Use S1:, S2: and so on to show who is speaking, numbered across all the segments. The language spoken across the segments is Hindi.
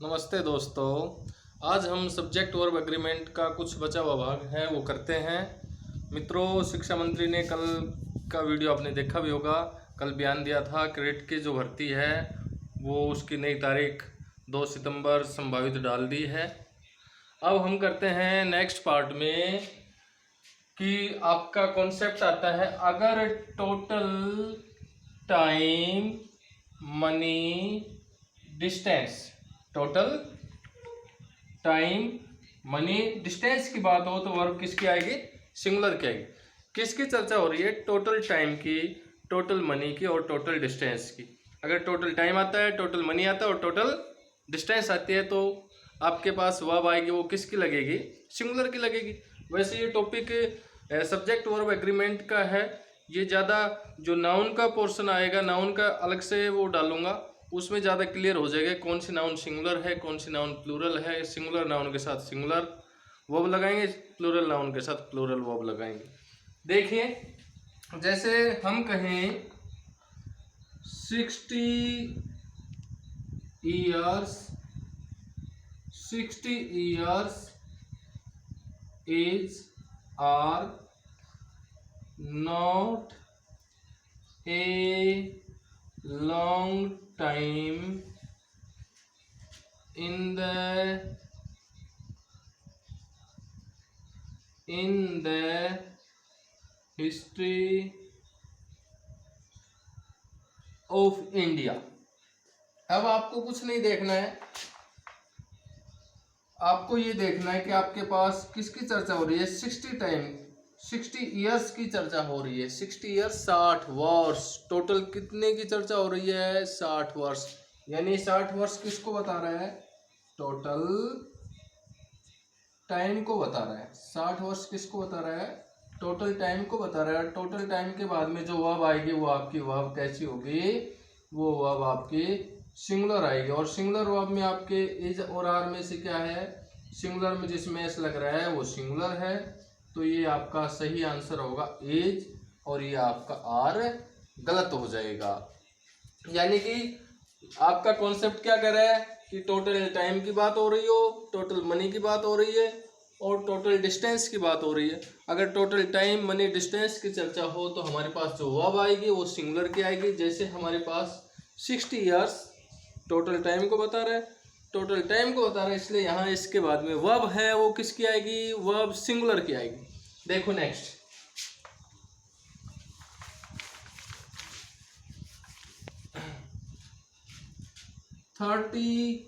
S1: नमस्ते दोस्तों। आज हम सब्जेक्ट वर्ब एग्रीमेंट का कुछ बचा हुआ भाग है वो करते हैं। मित्रों, शिक्षा मंत्री ने कल का वीडियो आपने देखा भी होगा। कल बयान दिया था क्रेडिट की जो भर्ती है वो उसकी नई तारीख 2 सितंबर संभावित डाल दी है। अब हम करते हैं नेक्स्ट पार्ट में कि आपका कॉन्सेप्ट आता है अगर total time money distance total time money distance की बात हो तो वर्ब किसकी आएगी? सिंगुलर की आएगी। किसकी चर्चा हो रही है? टोटल टाइम की, टोटल मनी की और टोटल डिस्टेंस की। अगर टोटल टाइम आता है, टोटल मनी आता है और टोटल डिस्टेंस आती है तो आपके पास वर्ब आएगी, वो किसकी लगेगी? सिंगुलर की लगेगी। वैसे ये टॉपिक सब्जेक्ट वर्ब एग्रीमेंट का है। ये ज़्यादा जो नाउन का पोर्शन आएगा, नाउन का अलग से वो डालूंगा, उसमें ज़्यादा क्लियर हो जाएगा कौन सी नाउन सिंगुलर है, कौन सी नाउन प्लूरल है। सिंगुलर नाउन के साथ सिंगुलर वर्ब लगाएंगे, प्लूरल नाउन के साथ प्लूरल वर्ब लगाएंगे। देखिए, जैसे हम कहें 60 years is are not a long time in the history of India। अब आपको कुछ नहीं देखना है, आपको ये देखना है कि आपके पास किसकी चर्चा हो रही है। 60 ईयर्स की चर्चा हो रही है। 60 ईयर्स 60 वर्ष। टोटल कितने की चर्चा हो रही है? 60 वर्ष। यानी 60 वर्ष किसको बता रहा है? टोटल टाइम को बता रहा है। 60 वर्ष किसको बता रहा है? टोटल टाइम को बता रहा है। टोटल टाइम के बाद में जो वर्ब आएगी वो आपकी वर्ब कैसी होगी? वो वर्ब आपकी सिंगुलर आएगी। और सिंगुलर वर्ब में आपके इज और आर में से क्या है? सिंगुलर में जिसमें एस लग रहा है वो सिंगुलर है, तो ये आपका सही आंसर होगा इज, और ये आपका आर गलत हो जाएगा। यानी कि आपका कॉन्सेप्ट क्या कर रहा है कि टोटल टाइम की बात हो रही हो, टोटल मनी की बात हो रही है और टोटल डिस्टेंस की बात हो रही है। अगर टोटल टाइम मनी डिस्टेंस की चर्चा हो तो हमारे पास जो वर्ब आएगी वो सिंगुलर की आएगी। जैसे हमारे पास 60 ईयर्स टोटल टाइम को बता रहा है, टोटल टाइम को बता रहा है, इसलिए यहाँ इसके बाद में वर्ब है वो किसकी आएगी? वर्ब सिंगुलर की आएगी। देखो नेक्स्ट, £30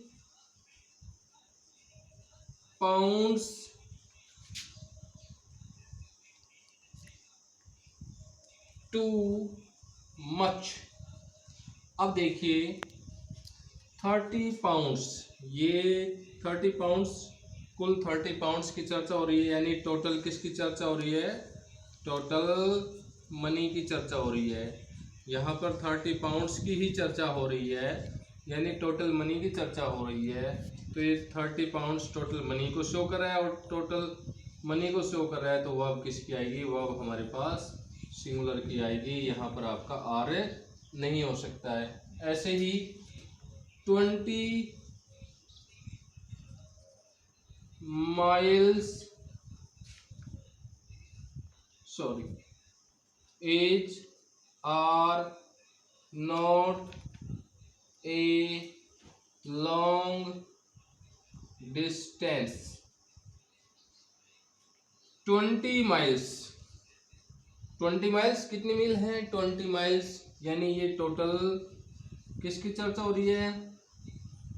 S1: टू मच। अब देखिए 30 पाउंड्स, ये 30 पाउंड्स, कुल 30 पाउंड्स की चर्चा हो रही है। यानी टोटल किसकी चर्चा हो रही है? टोटल मनी की चर्चा हो रही है। यहाँ पर 30 पाउंड्स की ही चर्चा हो रही है, यानी टोटल मनी की चर्चा हो रही है। तो ये 30 पाउंड्स टोटल मनी को शो कर रहा है और टोटल मनी को शो कर रहा है, तो वर्ब किसकी आएगी? वर्ब हमारे पास सिंगुलर की आएगी। यहाँ पर आपका आर नहीं हो सकता है। ऐसे ही 20 miles is are not a long distance। 20 miles, 20 miles कितनी मील है? 20 माइल्स। यानी ये टोटल किसकी चर्चा हो रही है?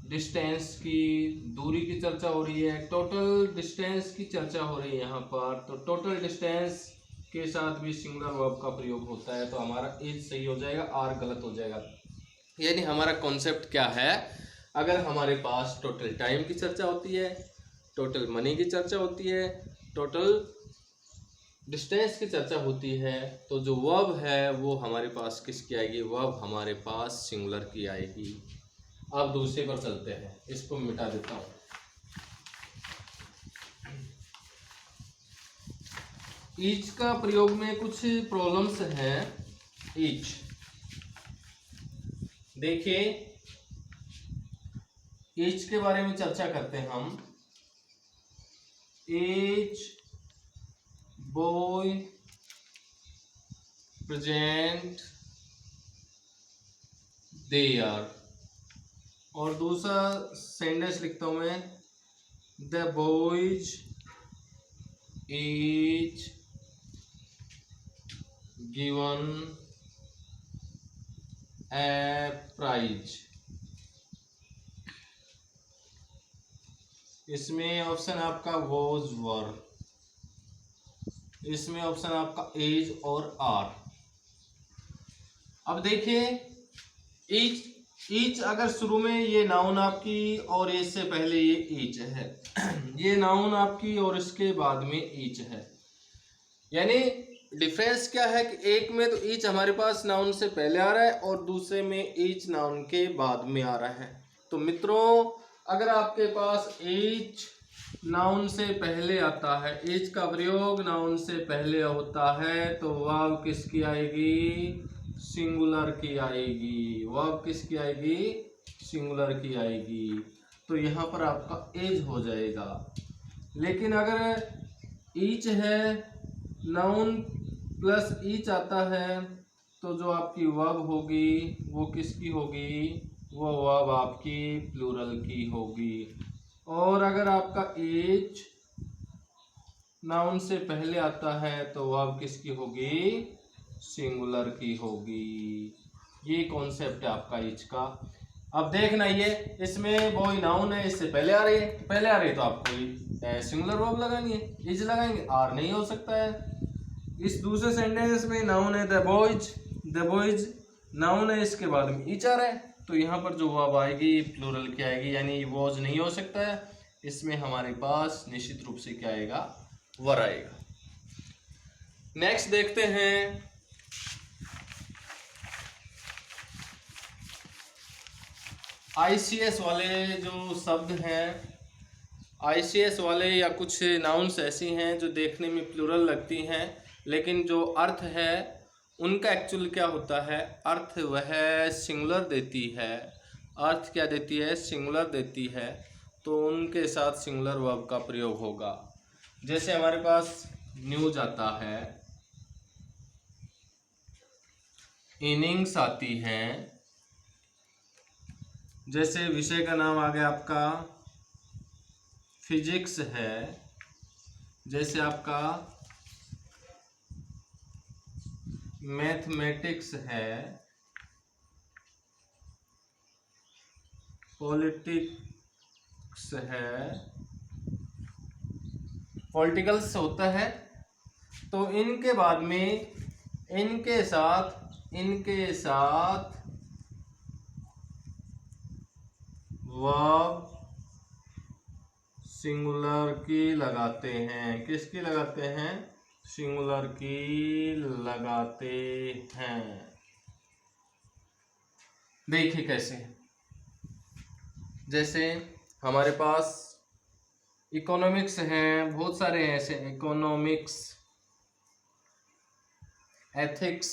S1: डिस्टेंस की, दूरी की चर्चा हो रही है। टोटल डिस्टेंस की चर्चा हो रही है यहाँ पर। तो टोटल डिस्टेंस के साथ भी सिंगुलर वर्ब का प्रयोग होता है, तो हमारा इज सही हो जाएगा, आर गलत हो जाएगा। यानी हमारा कॉन्सेप्ट क्या है? अगर हमारे पास टोटल टाइम की चर्चा होती है, टोटल मनी की चर्चा होती है, टोटल डिस्टेंस की चर्चा होती है, तो जो वर्ब है वो हमारे पास किसकी आएगी? वर्ब हमारे पास सिंगुलर की आएगी। अब दूसरे पर चलते हैं, इसको मिटा देता हूं। ईच का प्रयोग में कुछ प्रॉब्लम्स हैं। ईच देखिए, एज के बारे में चर्चा करते हैं हम। एज बॉय प्रेजेंट देयर, और दूसरा सेंटेंस लिखता हूं मैं, the boys as given a prize. इसमें ऑप्शन आपका वॉज वर, इसमें ऑप्शन आपका एज और आर। अब देखिए ईच, ईच अगर शुरू में ये नाउन आपकी और एज से पहले ये ईच है ये नाउन आपकी और इसके बाद में ईच है, यानी डिफरेंस क्या है कि एक में तो ईच हमारे पास नाउन से पहले आ रहा है और दूसरे में ईच नाउन के बाद में आ रहा है। तो मित्रों अगर आपके पास ईच नाउन से पहले आता है, ईच का प्रयोग नाउन से पहले होता है, तो वाव किसकी आएगी? सिंगुलर की आएगी। वाव किसकी आएगी? सिंगुलर की आएगी। तो यहाँ पर आपका एज हो जाएगा। लेकिन अगर ईच है, नाउन प्लस ईच आता है, तो जो आपकी वर्ब होगी वो किसकी होगी? वो वर्ब आपकी प्लूरल की होगी। और अगर आपका एज नाउन से पहले आता है तो वर्ब किसकी होगी? सिंगुलर की होगी। ये कॉन्सेप्ट है आपका ईच का। अब देखना ये इसमें बॉय नाउन है, इससे पहले आ रही है, पहले आ रही है तो आपको सिंगुलर वर्ब लगानी है, इज लगाएंगे, आर नहीं हो सकता है। इस दूसरे सेंटेंस में नाउन है द बॉयज नाउन है, इसके बाद में ईच आ रहा है, तो यहाँ पर जो वर्ब आएगी प्लूरल की आएगी, यानी वॉज नहीं हो सकता है। इसमें हमारे पास निश्चित रूप से क्या आएगा? वर आएगा। नेक्स्ट देखते हैं आईसीएस वाले जो शब्द हैं, आईसीएस वाले या कुछ नाउन्स ऐसी हैं जो देखने में प्लूरल लगती हैं, लेकिन जो अर्थ है उनका एक्चुअल क्या होता है? अर्थ वह सिंगुलर देती है। अर्थ क्या देती है? सिंगुलर देती है। तो उनके साथ सिंगुलर वर्ब का प्रयोग होगा। जैसे हमारे पास न्यूज आता है, इनिंग्स आती हैं, जैसे विषय का नाम आ गया आपका फिजिक्स है, जैसे आपका मैथमेटिक्स है, पॉलिटिक्स है, पॉलिटिकल्स होता है। तो इनके बाद में इनके साथ वर्ब सिंगुलर की लगाते हैं। किसकी लगाते हैं? सिंगुलर की लगाते हैं। देखिए कैसे, जैसे हमारे पास इकोनॉमिक्स हैं, बहुत सारे हैं ऐसे, इकोनॉमिक्स, एथिक्स,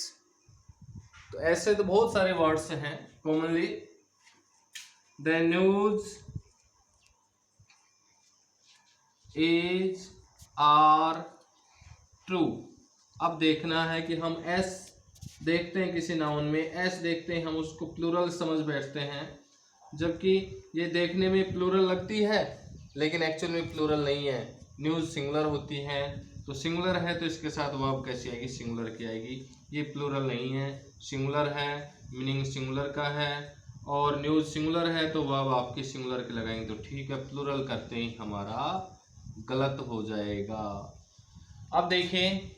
S1: तो ऐसे तो बहुत सारे वर्ड्स हैं commonly. The news is are true. अब देखना है कि हम एस देखते हैं किसी नाउन में, एस देखते हैं हम उसको प्लूरल समझ बैठते हैं, जबकि ये देखने में प्लूरल लगती है लेकिन एक्चुअल में प्लूरल नहीं है। न्यूज़ सिंगुलर होती है, तो सिंगुलर है तो इसके साथ वर्ब कैसी आएगी? सिंगुलर की आएगी। ये प्लूरल नहीं है, सिंगुलर है, मीनिंग सिंगुलर का है, और न्यूज़ सिंगुलर है तो वर्ब आपकी सिंगुलर के लगाएंगे तो ठीक है। प्लूरल करते ही हमारा गलत हो जाएगा। अब देखें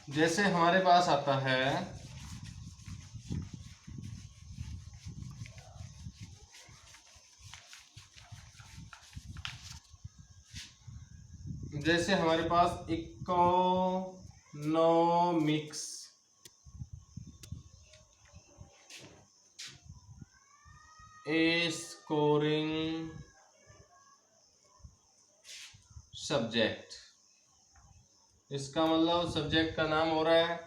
S1: जैसे हमारे पास आता है जैसे हमारे पास इकोनॉमिक्स, ए स्कोरिंग सब्जेक्ट। इसका मतलब सब्जेक्ट का नाम हो रहा है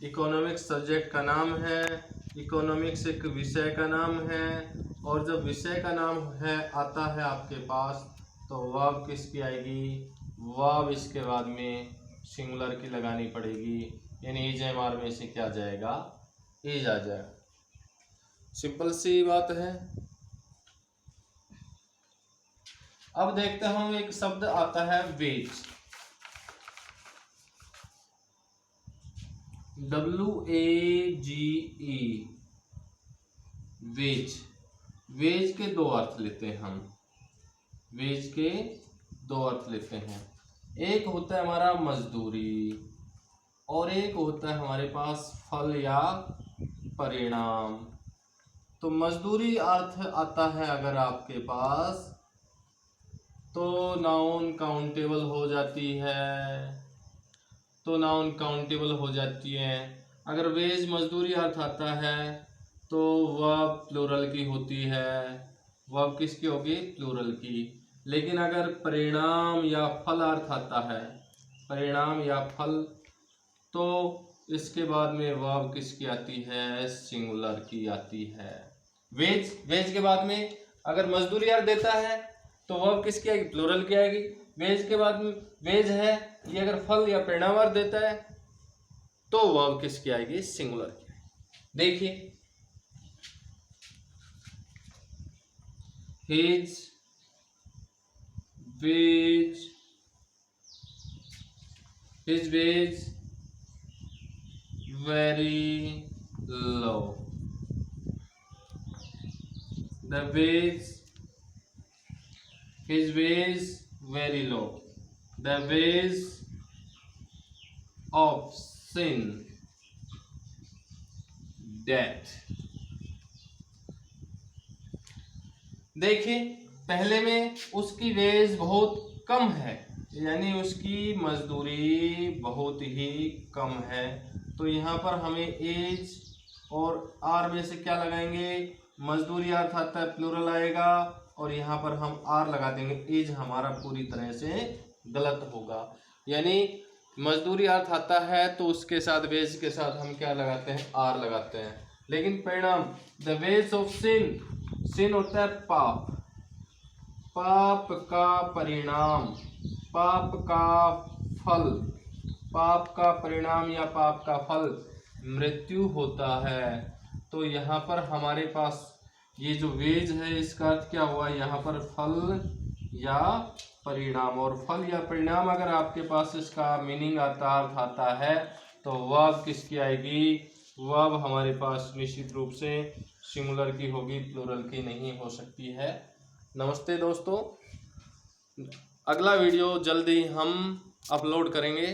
S1: इकोनॉमिक्स सब्जेक्ट का नाम है, इकोनॉमिक्स एक विषय का नाम है, और जब विषय का नाम है आता है आपके पास तो वर्ब किसकी आएगी, वर्ब इसके बाद में सिंगुलर की लगानी पड़ेगी, यानी इज एम आर में से क्या जाएगा, इज आ जाएगा। सिंपल सी बात है। अब देखते हैं हम, एक शब्द आता है वेज, WAGE, वेज। वेज के दो अर्थ लेते हैं हम, वेज के दो अर्थ लेते हैं। एक होता है हमारा मजदूरी और एक होता है हमारे पास फल या परिणाम। तो मजदूरी अर्थ आता है अगर आपके पास तो नाउन काउंटेबल हो जाती है, तो नाउन काउंटेबल हो जाती है। अगर वेज मजदूरी अर्थ आता है तो वर्ब प्लूरल की होती है, वर्ब किसकी होगी, प्लूरल की। लेकिन अगर परिणाम या फल अर्थ आता है, परिणाम या फल, तो इसके बाद में वर्ब किसकी आती है, सिंगुलर की आती है। वेज के बाद में अगर मजदूरी अर्थ देता है तो वर्ब किसकी आएगी, प्लूरल की आएगी। वेज के बाद में वेज है ये अगर फल या परिणाम अर्थ देता है तो वर्ब किसकी आएगी, सिंगुलर की आएगी। देखिए his wage very low, his wage very low, the wage of sin death। देखिए पहले में उसकी वेज बहुत कम है, यानी उसकी मजदूरी बहुत ही कम है, तो यहाँ पर हमें एज और आर में से क्या लगाएंगे, मजदूरी अर्थ आता है प्लूरल आएगा और यहाँ पर हम आर लगा देंगे। एज हमारा पूरी तरह से गलत होगा, यानी मजदूरी अर्थ आता है तो उसके साथ वेज के साथ हम क्या लगाते हैं, आर लगाते हैं। लेकिन परिणाम, द वेज ऑफ सिन, सिन होता है पाप, पाप का परिणाम, पाप का फल, पाप का परिणाम या पाप का फल मृत्यु होता है। तो यहाँ पर हमारे पास ये जो वेज है इसका अर्थ क्या हुआ, यहाँ पर फल या परिणाम, और फल या परिणाम अगर आपके पास इसका मीनिंग आता, अर्थ आता है तो वर्ब किसकी आएगी, वर्ब हमारे पास निश्चित रूप से सिंगुलर की होगी, प्लूरल की नहीं हो सकती है। नमस्ते दोस्तों, अगला वीडियो जल्दी हम अपलोड करेंगे।